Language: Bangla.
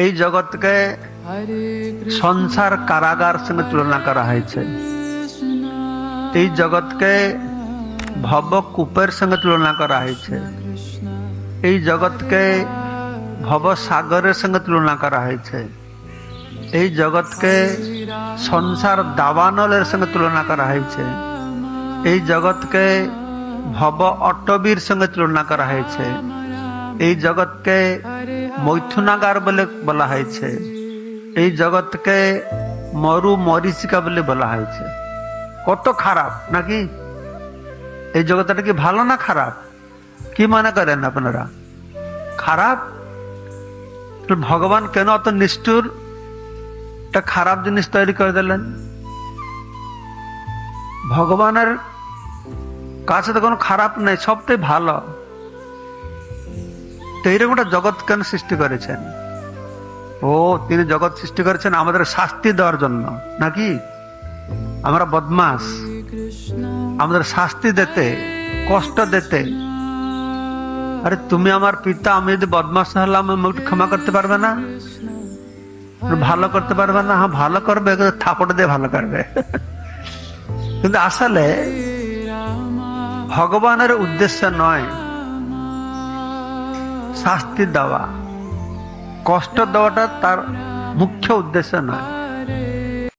এই জগৎকে সংসার কারাগার সঙ্গে তুলনা করা হয়েছে। এই জগৎকে ভবকূপের সঙ্গে তুলনা করা হয়েছে। এই জগৎকে ভবসাগরের সঙ্গে তুলনা করা হয়েছে। এই জগৎকে সংসার দাবানলের সঙ্গে তুলনা করা হয়েছে। এই জগৎকে ভব অটবীর সঙ্গে তুলনা করা হয়েছে। এই জগৎকে মৈথুনাগার বলে বলা হয়েছে। এই জগৎকে মরু মরিচিকা বলে বলা হয়েছে। কত খারাপ নাকি? এই জগৎটা কি ভালো না খারাপ? কি মনে করেন আপনারা? খারাপ? ভগবান কেন অত নিষ্ঠুর একটা খারাপ জিনিস তৈরি করে দিলেন? ভগবানের কাছে তো কোনো খারাপ নেই, সবটাই ভালো। তো এইরকম একটা জগৎ কেন সৃষ্টি করেছেন? ও, তিনি জগৎ সৃষ্টি করেছেন আমাদের শাস্তি দেওয়ার জন্য নাকি? আমরা বদমাস, আমাদের শাস্তি দিতে, কষ্ট দিতে। আরে তুমি আমার পিতা, আমি যদি বদমাস হলাম আমাকে ক্ষমা করতে পারবে না? ভালো করতে পারবে না? হ্যাঁ ভালো করবে, থাপড় দিয়ে ভালো করবে। কিন্তু আসলে ভগবানের উদ্দেশ্য নয় শাস্তি দেওয়া, কষ্ট দেওয়াটা তার মুখ্য উদ্দেশ্য নয়।